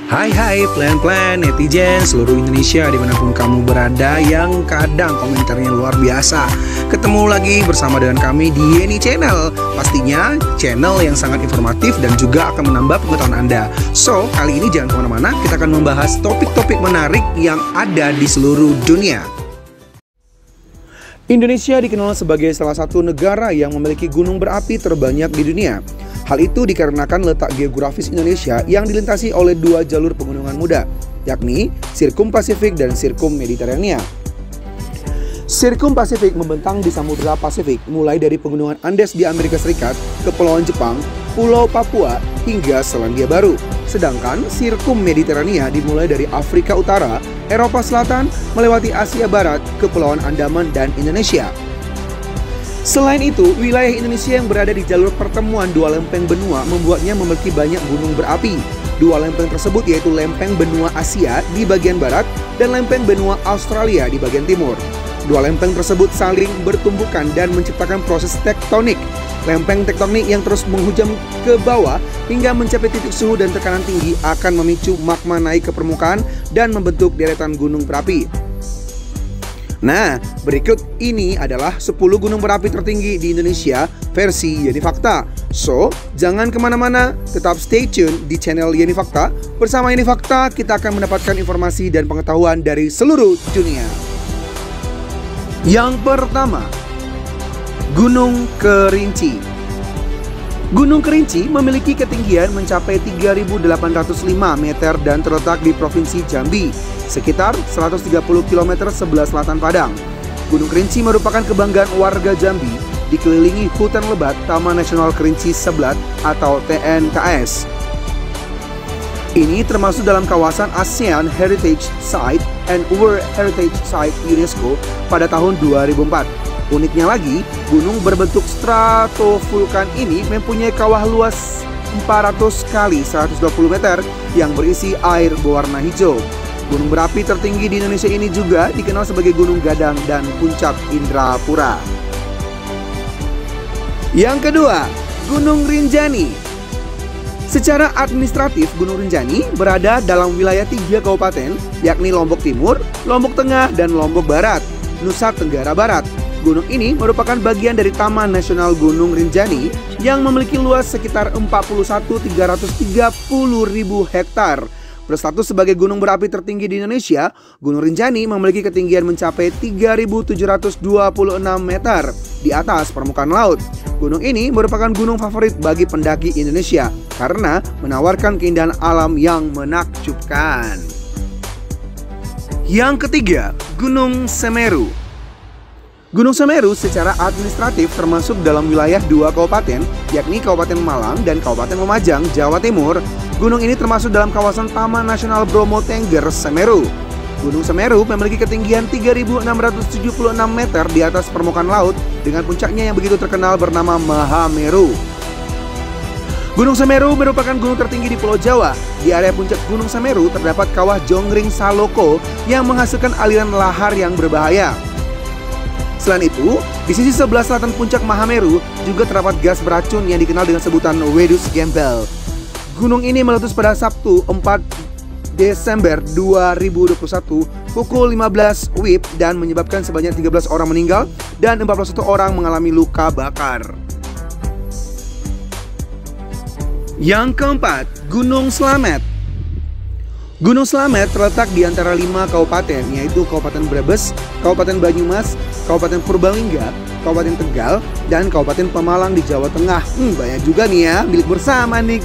Hai plan-plan netizen seluruh Indonesia dimanapun kamu berada yang kadang komentarnya luar biasa. Ketemu lagi bersama dengan kami di Yeni Channel. Pastinya channel yang sangat informatif dan juga akan menambah pengetahuan Anda. So, kali ini jangan kemana-mana, kita akan membahas topik-topik menarik yang ada di seluruh dunia. Indonesia dikenal sebagai salah satu negara yang memiliki gunung berapi terbanyak di dunia. Hal itu dikarenakan letak geografis Indonesia yang dilintasi oleh dua jalur pegunungan muda, yakni Sirkum Pasifik dan Sirkum Mediterania. Sirkum Pasifik membentang di Samudra Pasifik, mulai dari pegunungan Andes di Amerika Serikat, Kepulauan Jepang, Pulau Papua, hingga Selandia Baru. Sedangkan Sirkum Mediterania dimulai dari Afrika Utara, Eropa Selatan, melewati Asia Barat, Kepulauan Andaman, dan Indonesia. Selain itu, wilayah Indonesia yang berada di jalur pertemuan dua lempeng benua membuatnya memiliki banyak gunung berapi. Dua lempeng tersebut yaitu lempeng benua Asia di bagian barat dan lempeng benua Australia di bagian timur. Dua lempeng tersebut saling bertumbukan dan menciptakan proses tektonik. Lempeng tektonik yang terus menghujam ke bawah hingga mencapai titik suhu dan tekanan tinggi akan memicu magma naik ke permukaan dan membentuk deretan gunung berapi. Nah, berikut ini adalah 10 gunung berapi tertinggi di Indonesia versi Yeni Fakta. So, jangan kemana-mana, tetap stay tune di channel Yeni Fakta. Bersama Yeni Fakta, kita akan mendapatkan informasi dan pengetahuan dari seluruh dunia. Yang pertama, Gunung Kerinci. Gunung Kerinci memiliki ketinggian mencapai 3.805 meter dan terletak di Provinsi Jambi, sekitar 130 km sebelah selatan Padang. Gunung Kerinci merupakan kebanggaan warga Jambi, dikelilingi hutan lebat Taman Nasional Kerinci Seblat atau TNKS. Ini termasuk dalam kawasan ASEAN Heritage Site and World Heritage Site UNESCO pada tahun 2004. Uniknya lagi, gunung berbentuk stratovulkan ini mempunyai kawah luas 400 kali 120 meter yang berisi air berwarna hijau. Gunung berapi tertinggi di Indonesia ini juga dikenal sebagai Gunung Gadang dan Puncak Indrapura. Yang kedua, Gunung Rinjani. Secara administratif, Gunung Rinjani berada dalam wilayah 3 kabupaten, yakni Lombok Timur, Lombok Tengah, dan Lombok Barat, Nusa Tenggara Barat. Gunung ini merupakan bagian dari Taman Nasional Gunung Rinjani yang memiliki luas sekitar 41.330.000 hektar. Berstatus sebagai gunung berapi tertinggi di Indonesia, Gunung Rinjani memiliki ketinggian mencapai 3.726 meter di atas permukaan laut. Gunung ini merupakan gunung favorit bagi pendaki Indonesia karena menawarkan keindahan alam yang menakjubkan. Yang ketiga, Gunung Semeru. Gunung Semeru secara administratif termasuk dalam wilayah 2 kabupaten, yakni Kabupaten Malang dan Kabupaten Lumajang, Jawa Timur. Gunung ini termasuk dalam kawasan Taman Nasional Bromo Tengger Semeru. Gunung Semeru memiliki ketinggian 3.676 meter di atas permukaan laut dengan puncaknya yang begitu terkenal bernama Mahameru. Gunung Semeru merupakan gunung tertinggi di Pulau Jawa. Di area puncak Gunung Semeru terdapat kawah Jonggring Saloko yang menghasilkan aliran lahar yang berbahaya. Selain itu, di sisi sebelah selatan puncak Mahameru juga terdapat gas beracun yang dikenal dengan sebutan Wedus Gembel. Gunung ini meletus pada Sabtu 4 Desember 2021 pukul 15 WIB dan menyebabkan sebanyak 13 orang meninggal dan 41 orang mengalami luka bakar. Yang keempat, Gunung Slamet. Gunung Slamet terletak di antara 5 kabupaten, yaitu Kabupaten Brebes, Kabupaten Banyumas, Kabupaten Purbalingga, Kabupaten Tegal, dan Kabupaten Pemalang di Jawa Tengah. Banyak juga nih ya, milik bersama nih.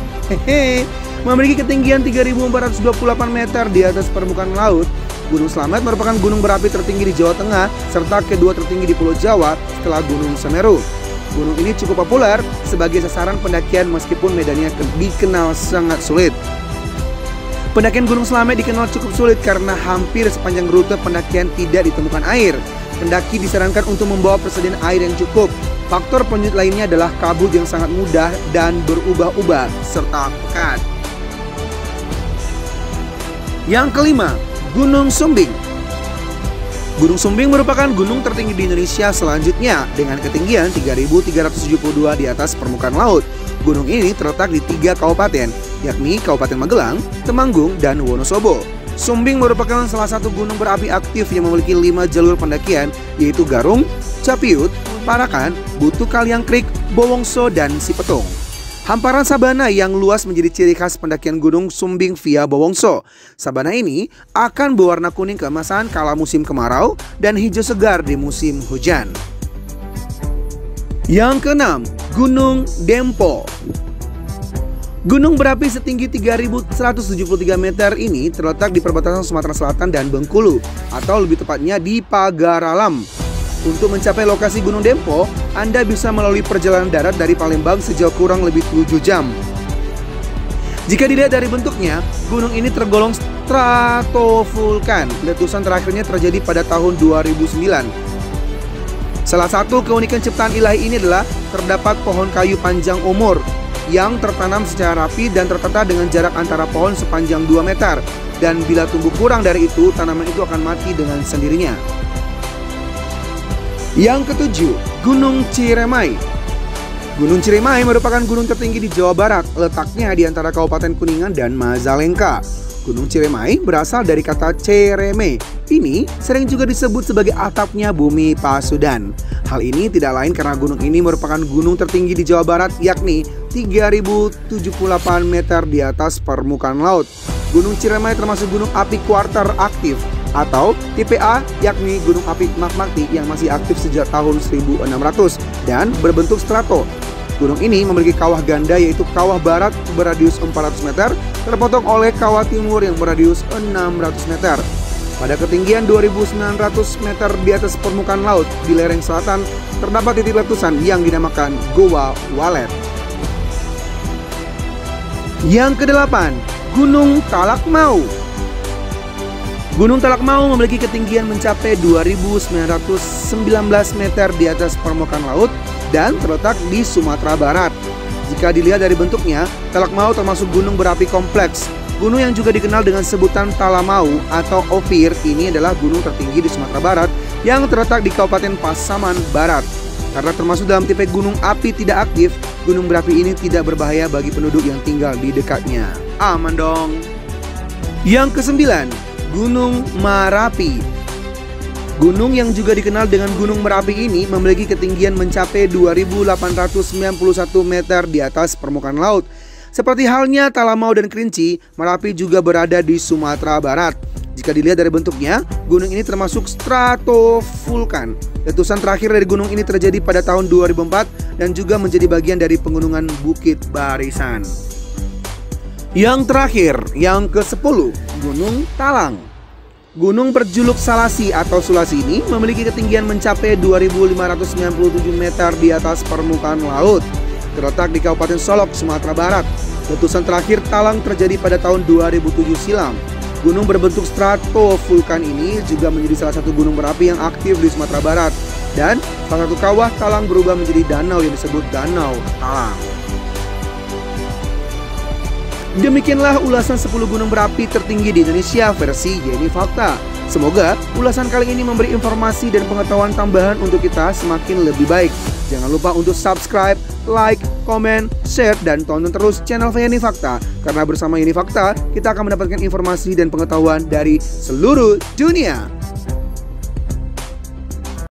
Memiliki ketinggian 3.428 meter di atas permukaan laut, Gunung Slamet merupakan gunung berapi tertinggi di Jawa Tengah, serta kedua tertinggi di Pulau Jawa setelah Gunung Semeru. Gunung ini cukup populer sebagai sasaran pendakian meskipun medannya dikenal sangat sulit. Pendakian Gunung Slamet dikenal cukup sulit karena hampir sepanjang rute pendakian tidak ditemukan air. Pendaki disarankan untuk membawa persediaan air yang cukup. Faktor penyulit lainnya adalah kabut yang sangat mudah dan berubah-ubah serta pekat. Yang kelima, Gunung Sumbing. Gunung Sumbing merupakan gunung tertinggi di Indonesia selanjutnya dengan ketinggian 3.372 di atas permukaan laut. Gunung ini terletak di 3 kabupaten, yakni Kabupaten Magelang, Temanggung, dan Wonosobo. Sumbing merupakan salah satu gunung berapi aktif yang memiliki 5 jalur pendakian, yaitu Garung, Capiut, Parakan, Butuh Kaliang Krik, Bowongso, dan Sipetung. Hamparan sabana yang luas menjadi ciri khas pendakian Gunung Sumbing via Bowongso. Sabana ini akan berwarna kuning keemasan kala musim kemarau dan hijau segar di musim hujan. Yang keenam, Gunung Dempo. Gunung berapi setinggi 3.173 meter ini terletak di perbatasan Sumatera Selatan dan Bengkulu, atau lebih tepatnya di Pagaralam. Untuk mencapai lokasi Gunung Dempo, Anda bisa melalui perjalanan darat dari Palembang sejauh kurang lebih 7 jam. Jika dilihat dari bentuknya, gunung ini tergolong stratovulkan. Letusan terakhirnya terjadi pada tahun 2009. Salah satu keunikan ciptaan ilahi ini adalah terdapat pohon kayu panjang umur yang tertanam secara rapi dan tertata dengan jarak antara pohon sepanjang 2 meter. Dan bila tumbuh kurang dari itu, tanaman itu akan mati dengan sendirinya. Yang ketujuh, Gunung Ciremai. Gunung Ciremai merupakan gunung tertinggi di Jawa Barat, letaknya di antara Kabupaten Kuningan dan Majalengka. Gunung Ciremai berasal dari kata cereme. Ini sering juga disebut sebagai atapnya bumi Pasundan. Hal ini tidak lain karena gunung ini merupakan gunung tertinggi di Jawa Barat, yakni 3.078 meter di atas permukaan laut. Gunung Ciremai termasuk gunung api kuarter aktif atau tipe A, yakni gunung api magmatik yang masih aktif sejak tahun 1600 dan berbentuk strato. Gunung ini memiliki kawah ganda, yaitu kawah barat beradius 400 meter terpotong oleh kawah timur yang beradius 600 meter. Pada ketinggian 2.900 meter di atas permukaan laut di lereng selatan terdapat titik letusan yang dinamakan Goa Walet. Yang kedelapan, Gunung Talakmau. Gunung Talakmau memiliki ketinggian mencapai 2.919 meter di atas permukaan laut dan terletak di Sumatera Barat. Jika dilihat dari bentuknya, Talakmau termasuk gunung berapi kompleks. Gunung yang juga dikenal dengan sebutan Talamau atau Ophir ini adalah gunung tertinggi di Sumatera Barat yang terletak di Kabupaten Pasaman Barat. Karena termasuk dalam tipe gunung api tidak aktif, gunung berapi ini tidak berbahaya bagi penduduk yang tinggal di dekatnya. Aman dong. Yang kesembilan, Gunung Merapi. Gunung yang juga dikenal dengan Gunung Merapi ini memiliki ketinggian mencapai 2.891 meter di atas permukaan laut. Seperti halnya Talamau dan Kerinci, Merapi juga berada di Sumatera Barat. Jika dilihat dari bentuknya, gunung ini termasuk stratovulkan. Letusan terakhir dari gunung ini terjadi pada tahun 2004 dan juga menjadi bagian dari pegunungan Bukit Barisan. Yang terakhir, yang ke-10, Gunung Talang. Gunung berjuluk Salasi atau Sulasi ini memiliki ketinggian mencapai 2.597 meter di atas permukaan laut. Terletak di Kabupaten Solok, Sumatera Barat. Letusan terakhir Talang terjadi pada tahun 2007 silam. Gunung berbentuk stratovulkan ini juga menjadi salah satu gunung berapi yang aktif di Sumatera Barat. Dan salah satu kawah Talang berubah menjadi danau yang disebut Danau Talang. Demikianlah ulasan 10 gunung berapi tertinggi di Indonesia versi Yeni Fakta. Semoga ulasan kali ini memberi informasi dan pengetahuan tambahan untuk kita semakin lebih baik. Jangan lupa untuk subscribe, like, komen, share, dan tonton terus channel Yeni Fakta. Karena bersama Yeni Fakta, kita akan mendapatkan informasi dan pengetahuan dari seluruh dunia.